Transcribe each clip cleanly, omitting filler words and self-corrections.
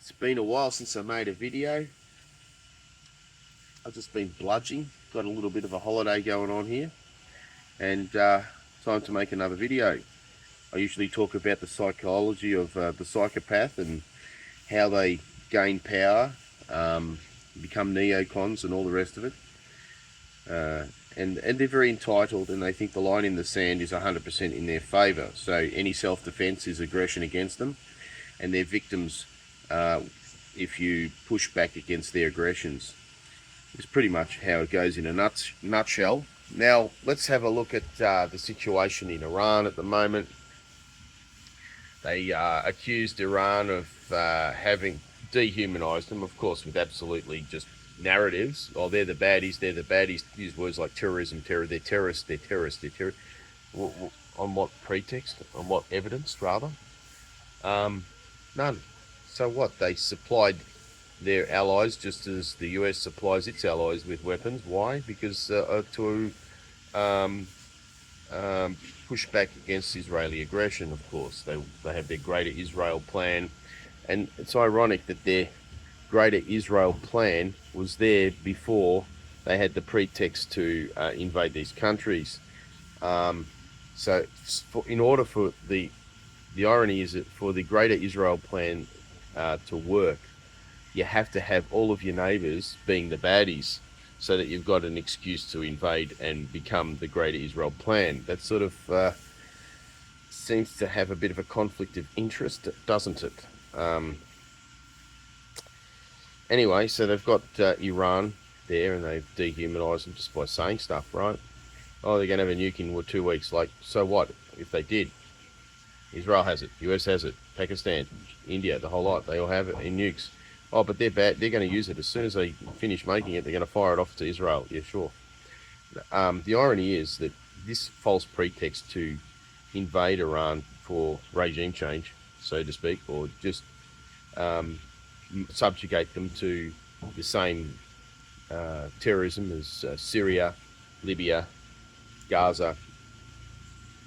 It's been a while since I made a video. I've just been bludging, got a little bit of a holiday going on here, and time to make another video. I usually talk about the psychology of the psychopath and how they gain power, become neocons and all the rest of it. And they're very entitled, and they think the line in the sand is 100% in their favour. So any self-defence is aggression against them, and they're victims if you push back against their aggressions. It's pretty much how it goes in a nutshell. Now let's have a look at the situation in Iran at the moment. They accused Iran of having dehumanized them, of course, with absolutely just narratives. Oh, they're the baddies, they're the baddies. Use words like terrorism, they're terrorists, they're terrorists, they're terrorists. On what pretext? On what evidence, rather? None. So what? They supplied their allies just as the US supplies its allies with weapons. Why? Because to push back against Israeli aggression, of course. They have their Greater Israel Plan, and it's ironic that their Greater Israel Plan was there before they had the pretext to invade these countries. So in order for the irony is that for the Greater Israel Plan to work, you have to have all of your neighbours being the baddies, so that you've got an excuse to invade and become the Greater Israel Plan. That sort of seems to have a bit of a conflict of interest, doesn't it? Anyway, so they've got Iran there, and they've dehumanised them just by saying stuff, right? Oh, they're going to have a nuke in 2 weeks. Like, so what if they did? Israel has it, US has it, Pakistan, India, the whole lot, they all have it in nukes. Oh, but they're bad. They're going to use it as soon as they finish making it. They're going to fire it off to Israel. Yeah, sure. The irony is that this false pretext to invade Iran for regime change, so to speak, or just subjugate them to the same terrorism as Syria, Libya, Gaza,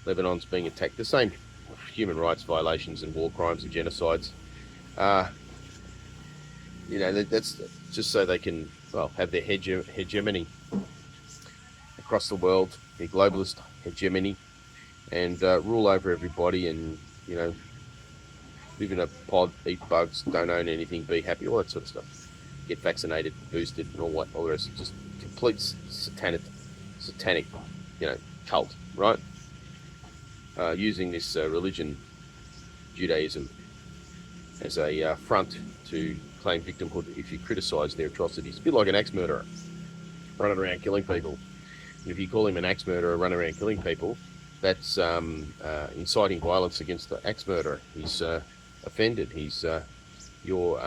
Lebanon's being attacked, the same human rights violations and war crimes and genocides. You know, that's just so they can, well, have their hegemony across the world, their globalist hegemony, and rule over everybody, and, you know, live in a pod, eat bugs, don't own anything, be happy, all that sort of stuff. Get vaccinated, boosted, and all the rest. Just complete satanic, you know, cult, right? Using this religion, Judaism, as a front to claim victimhood if you criticise their atrocities. A bit like an axe murderer running around killing people. And if you call him an axe murderer running around killing people, that's inciting violence against the axe murderer. He's offended. You're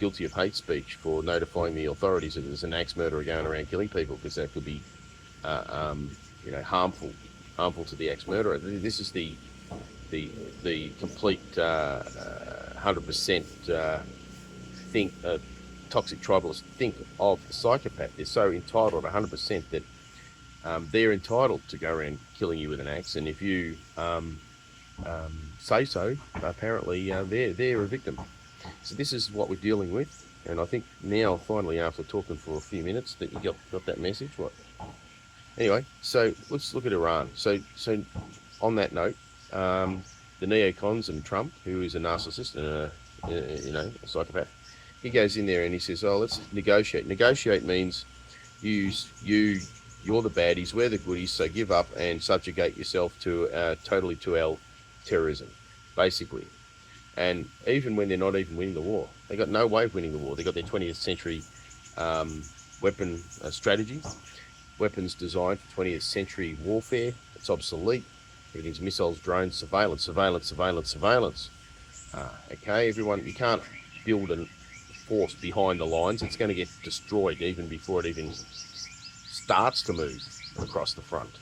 guilty of hate speech for notifying the authorities that there's an axe murderer going around killing people, because that could be you know, harmful to the axe murderer. This is the complete 100% toxic tribalists think of the psychopath. They're so entitled 100% that they're entitled to go around killing you with an axe, and if you say so, apparently they're a victim. So this is what we're dealing with, and I think now, finally, after talking for a few minutes, that you got that message. What? Anyway, so let's look at Iran. So on that note, the neocons and Trump, who is a narcissist and you know, a psychopath, he goes in there and he says, "Oh, let's negotiate." Negotiate means you're the baddies, we're the goodies, so give up and subjugate yourself to totally to our terrorism, basically. And even when they're not even winning the war, they got no way of winning the war. They got their 20th century weapon strategy, weapons designed for 20th century warfare. It's obsolete. Everything's missiles, drones, surveillance. Okay, everyone, you can't build a force behind the lines. It's going to get destroyed even before it even starts to move across the front.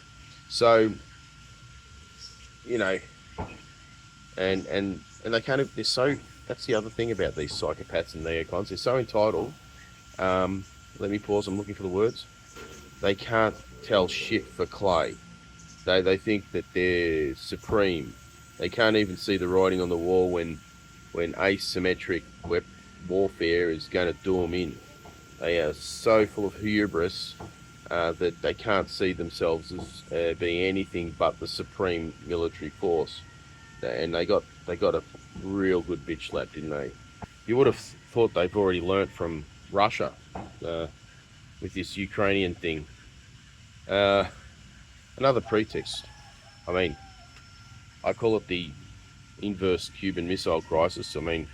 So, you know, and they kind of, they're so, that's the other thing about these psychopaths and neocons. They're so entitled. Let me pause, I'm looking for the words. They can't tell shit for clay. They think that they're supreme. They can't even see the writing on the wall when when asymmetric warfare is going to do them in. They are so full of hubris that they can't see themselves as being anything but the supreme military force. And they got a real good bitch slap, didn't they? You would have thought they've already learnt from Russia with this Ukrainian thing. Another pretext. I mean, I call it the inverse Cuban Missile Crisis. I mean,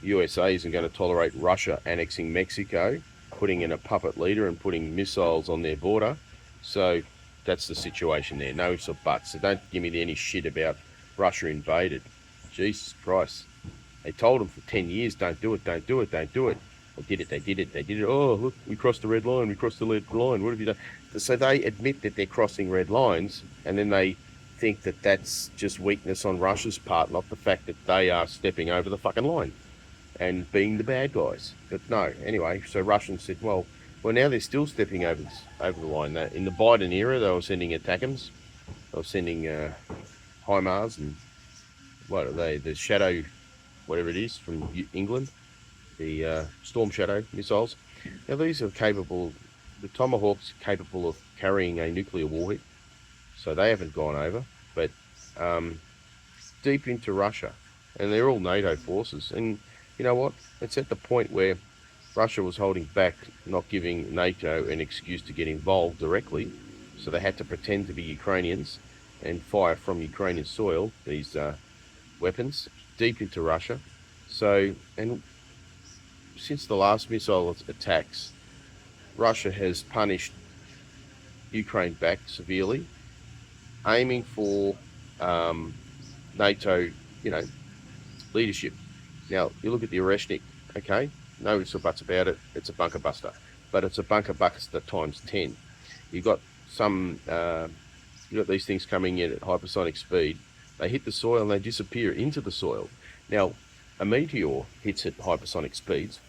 USA isn't going to tolerate Russia annexing Mexico, putting in a puppet leader and putting missiles on their border. So that's the situation there. No ifs or buts. So don't give me any shit about Russia invaded. Jesus Christ. They told them for 10 years, don't do it, don't do it, don't do it. They did it. Oh, look, we crossed the red line, What have you done? So they admit that they're crossing red lines, and then they think that that's just weakness on Russia's part, not the fact that they are stepping over the fucking line and being the bad guys. But no, anyway, so Russians said, well, now they're still stepping over the line. In the Biden era, they were sending ATACMS, they were sending HIMARS and what are they, the Shadow, whatever it is, from England, the Storm Shadow missiles. Now these are capable, the Tomahawk's capable of carrying a nuclear warhead, so they haven't gone over, but deep into Russia, and they're all NATO forces. And you know what? It's at the point where Russia was holding back, not giving NATO an excuse to get involved directly, so they had to pretend to be Ukrainians and fire from Ukrainian soil these weapons deep into Russia. So, and since the last missile attacks, Russia has punished Ukraine back severely, aiming for NATO, leadership. Now, you look at the Oreshnik, okay, no ifs or buts about it, it's a bunker buster, but it's a bunker buster times 10. You've got these things coming in at hypersonic speed. They hit the soil and they disappear into the soil. Now, a meteor hits at hypersonic speeds,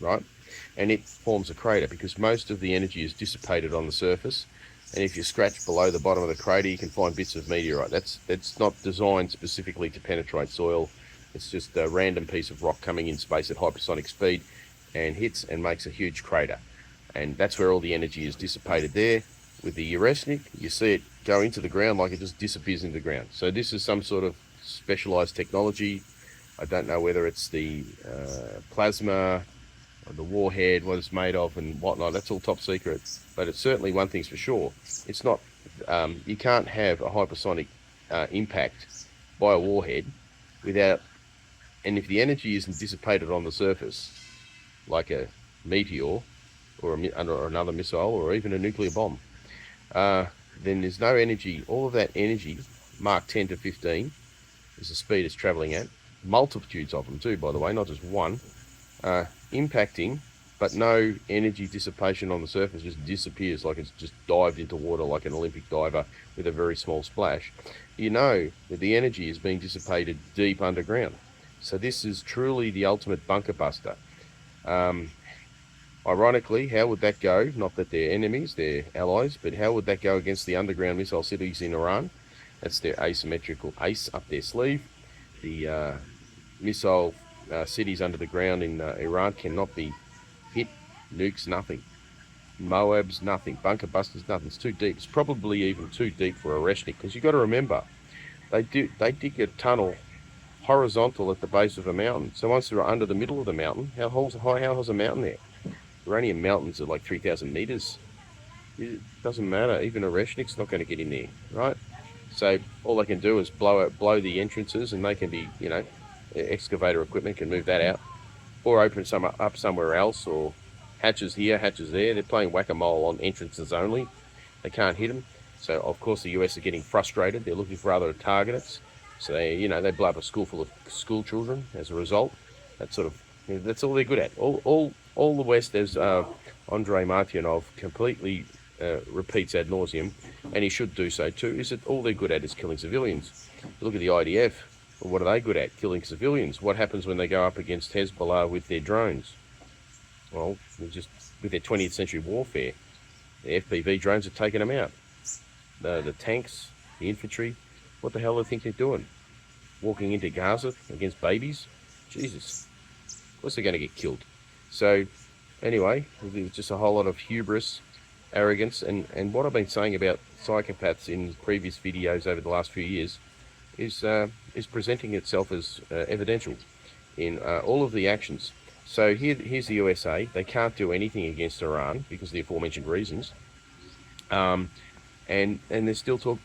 right? And it forms a crater because most of the energy is dissipated on the surface. And if you scratch below the bottom of the crater, you can find bits of meteorite. That's not designed specifically to penetrate soil. It's just a random piece of rock coming in space at hypersonic speed and hits and makes a huge crater. And that's where all the energy is dissipated there. With the Oreshnik, you see it go into the ground like it just disappears into the ground. So this is some sort of specialized technology. I don't know whether it's the plasma or the warhead, what it's made of and whatnot. That's all top secret. But it's certainly one thing's for sure. It's not, you can't have a hypersonic impact by a warhead without, and if the energy isn't dissipated on the surface, like a meteor or another missile or even a nuclear bomb, then there's no energy. All of that energy, Mach 10 to 15, is the speed it's traveling at. Multitudes of them too, by the way, not just one. Impacting, but no energy dissipation on the surface, just disappears like it's just dived into water like an Olympic diver with a very small splash. You know that the energy is being dissipated deep underground. So this is truly the ultimate bunker buster. Ironically, how would that go? Not that they're enemies, they're allies, but how would that go against the underground missile cities in Iran? That's their asymmetrical ace up their sleeve. The missile cities under the ground in Iran cannot be hit. Nukes, nothing. Moabs, nothing. Bunker busters, nothing. It's too deep. It's probably even too deep for Oreshnik, because you've got to remember, they dig a tunnel horizontal at the base of a mountain. So once they're under the middle of the mountain, how high is a mountain there? Uranium mountains are like 3,000 meters. It doesn't matter. Even Oreshnik's not going to get in there, right? So all they can do is blow the entrances, and they can be, excavator equipment can move that out, or open some up somewhere else, or hatches here, hatches there. They're playing whack-a-mole on entrances only. They can't hit them. So of course the US are getting frustrated. They're looking for other targets. So they blow up a school full of school children as a result. That's all they're good at. All the West, as Andrei Martyanov completely repeats ad nauseum, and he should do so too, is that all they're good at is killing civilians. You look at the IDF, well, what are they good at? Killing civilians. What happens when they go up against Hezbollah with their drones? Well, with their 20th century warfare, the FPV drones have taken them out. The tanks, the infantry, what the hell do they think they're doing? Walking into Gaza against babies? Jesus, of course they're going to get killed. So anyway, there's just a whole lot of hubris, arrogance, and what I've been saying about psychopaths in previous videos over the last few years is presenting itself as evidential in all of the actions. So here's the USA. They can't do anything against Iran because of the aforementioned reasons. And they're still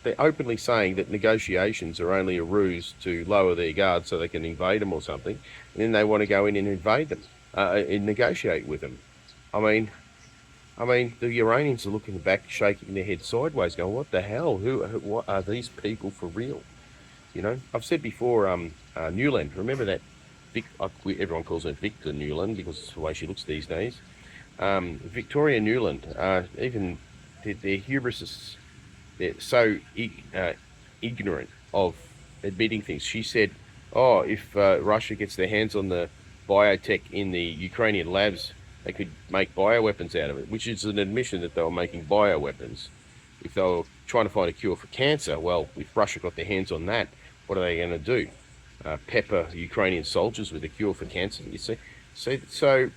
they're openly saying that negotiations are only a ruse to lower their guard so they can invade them or something, and then they want to go in and invade them and negotiate with them. I mean, the Iranians are looking back, shaking their heads sideways, going, "What the hell? What are these people for real?" You know, I've said before, Newland. Remember that? Everyone calls her Victor Newland because it's the way she looks these days. Victoria Newland, even their hubris, they're so ignorant of admitting things. She said, "Oh, if Russia gets their hands on the biotech in the Ukrainian labs, they could make bioweapons out of it," which is an admission that they were making bioweapons. If they were trying to find a cure for cancer, well, if Russia got their hands on that, what are they going to do? Pepper Ukrainian soldiers with a cure for cancer? You see, so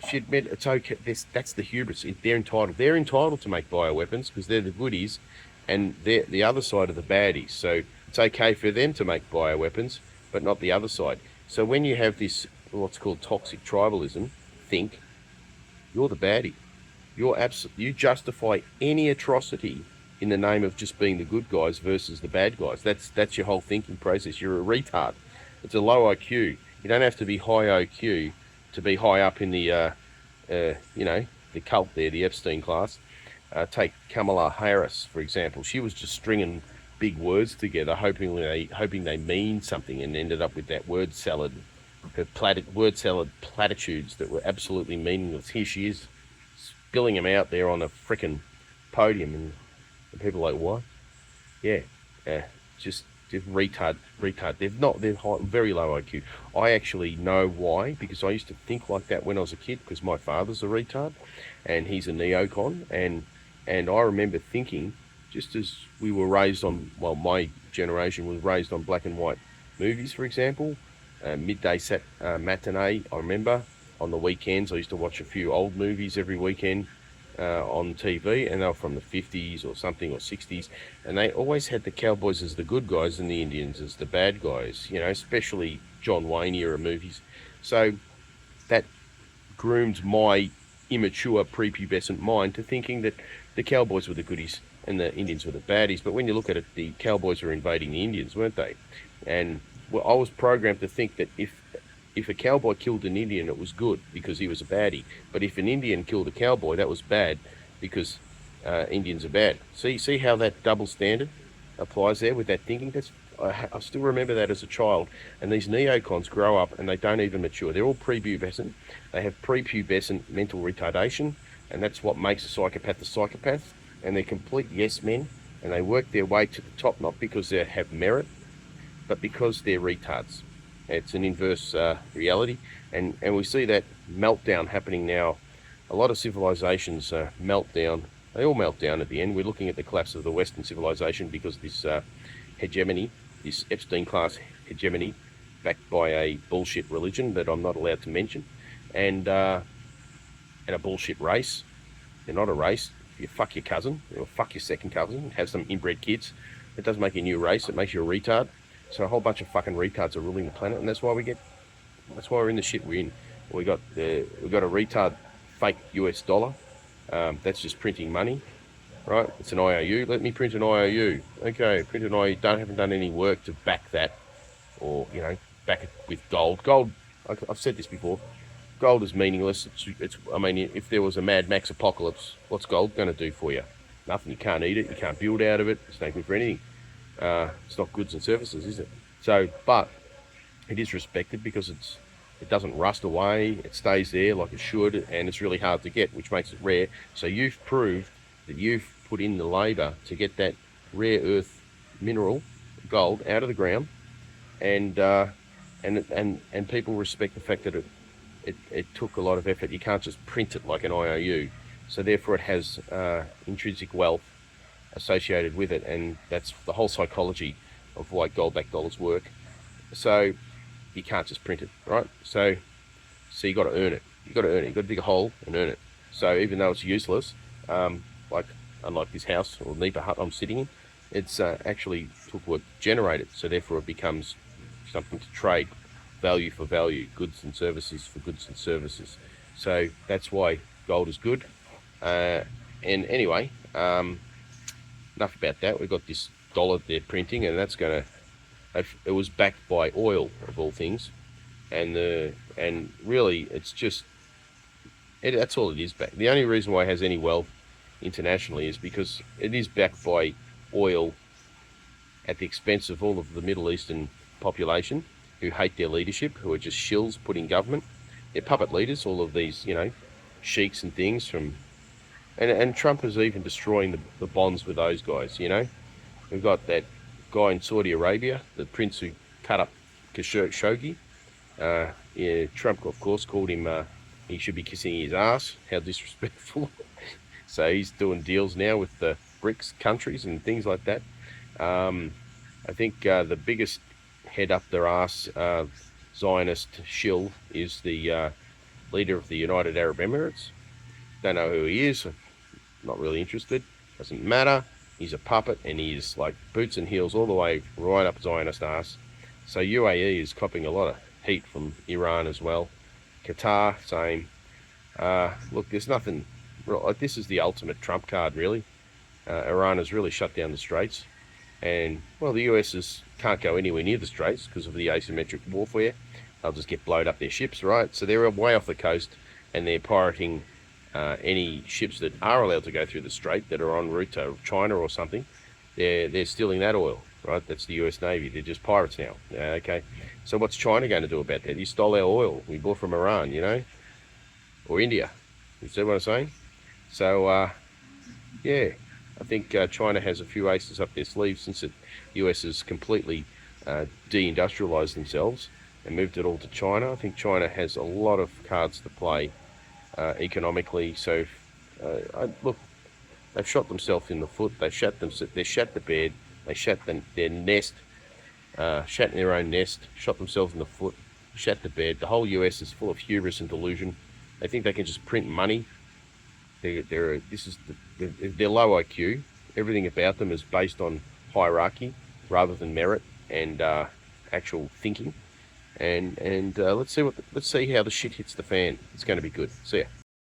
she admitted it's okay. That's the hubris. They're entitled. They're entitled to make bioweapons because they're the goodies, and they're the other side of the baddies. So it's okay for them to make bioweapons, but not the other side. So when you have this, what's called toxic tribalism, think you're the baddie. You justify any atrocity in the name of just being the good guys versus the bad guys. That's your whole thinking process. You're a retard. It's a low IQ. You don't have to be high IQ to be high up in the the cult there, the Epstein Class. Take Kamala Harris, for example. She was just stringing big words together, hoping they mean something, and ended up with that word salad platitudes that were absolutely meaningless. Here she is, spilling them out there on a frickin' podium, and people are like, what? Yeah, just retard. They're very low IQ. I actually know why, because I used to think like that when I was a kid, because my father's a retard, and he's a neocon, and I remember thinking, just as we were raised on, well, my generation was raised on black and white movies, for example, midday matinee. I remember on the weekends I used to watch a few old movies every weekend on TV, and they were from the 50s or something, or 60s, and they always had the cowboys as the good guys and the Indians as the bad guys, especially John Wayne era movies. So that groomed my immature prepubescent mind to thinking that the cowboys were the goodies and the Indians were the baddies. But when you look at it, the cowboys were invading the Indians, weren't they? And well, I was programmed to think that if a cowboy killed an Indian, it was good because he was a baddie. But if an Indian killed a cowboy, that was bad because Indians are bad. See how that double standard applies there with that thinking? I still remember that as a child. And these neocons grow up and they don't even mature. They're all prepubescent. They have prepubescent mental retardation, and that's what makes a psychopath. And they're complete yes men, and they work their way to the top not because they have merit, but because they're retards. It's an inverse reality, and we see that meltdown happening now. A lot of civilizations melt down. They all melt down at the end. We're looking at the collapse of the Western civilization because of this hegemony, this Epstein Class hegemony, backed by a bullshit religion that I'm not allowed to mention, and a bullshit race. They're not a race. If you fuck your cousin, or fuck your second cousin, have some inbred kids, it doesn't make you a new race. It makes you a retard. So a whole bunch of fucking retards are ruling the planet, and that's why we're in the shit we're in. We got a retard fake US dollar. That's just printing money, right? It's an IOU. Let me print an IOU. Okay, print an IOU. Haven't done any work to back that, or back it with gold. Gold. I've said this before. Gold is meaningless. I mean, if there was a Mad Max apocalypse, what's gold going to do for you? Nothing. You can't eat it. You can't build out of it. It's no good for anything. It's not goods and services, is it? So, but it is respected because it doesn't rust away. It stays there like it should, and it's really hard to get, which makes it rare. So you've proved that you've put in the labour to get that rare earth mineral, gold, out of the ground, and people respect the fact that it took a lot of effort. You can't just print it like an IOU. So therefore, it has intrinsic wealth associated with it, and that's the whole psychology of why gold-backed dollars work. So you can't just print it, right? So you got to earn it. You got to earn it. You got to dig a hole and earn it. So even though it's useless, like unlike this house or Nipa hut I'm sitting in, it's actually took what generated. So therefore, it becomes something to trade, value for value, goods and services for goods and services. So that's why gold is good. And anyway, enough about that. We've got this dollar they're printing, and that's going to. It was backed by oil of all things, and really it's just that's all it is. Back. The only reason why it has any wealth internationally is because it is backed by oil at the expense of all of the Middle Eastern population who hate their leadership, who are just shills put in government. They're puppet leaders, all of these, sheiks and things from, and Trump is even destroying the bonds with those guys, We've got that guy in Saudi Arabia, the prince who cut up Khashoggi. Yeah, Trump, of course, called him, he should be kissing his ass. How disrespectful. So he's doing deals now with the BRICS countries and things like that. I think the biggest head up their ass Zionist shill is the leader of the United Arab Emirates. Don't know who he is. Not really interested. Doesn't matter. He's a puppet, and he's like boots and heels all the way right up Zionist ass. So UAE is copping a lot of heat from Iran as well. Qatar, same. Look, there's nothing. Like, this is the ultimate trump card, really. Iran has really shut down the Straits, and well, the US can't go anywhere near the Straits because of the asymmetric warfare. They'll just get blown up their ships, right? So they're way off the coast, and they're pirating any ships that are allowed to go through the Strait that are en route to China or something. They're stealing that oil, right? That's the US Navy. They're just pirates now. Okay. So what's China going to do about that? You stole our oil. We bought from Iran, or India. You see what I'm saying? So, yeah, I think China has a few aces up their sleeves since the US has completely deindustrialized themselves and moved it all to China. I think China has a lot of cards to play economically. So, look, they've shot themselves in the foot. They shat the bed. They shat their nest. Shat in their own nest. Shot themselves in the foot. Shat the bed. The whole US is full of hubris and delusion. They think they can just print money. They're low IQ. Everything about them is based on hierarchy rather than merit and actual thinking. And let's see how the shit hits the fan. It's going to be good. See ya.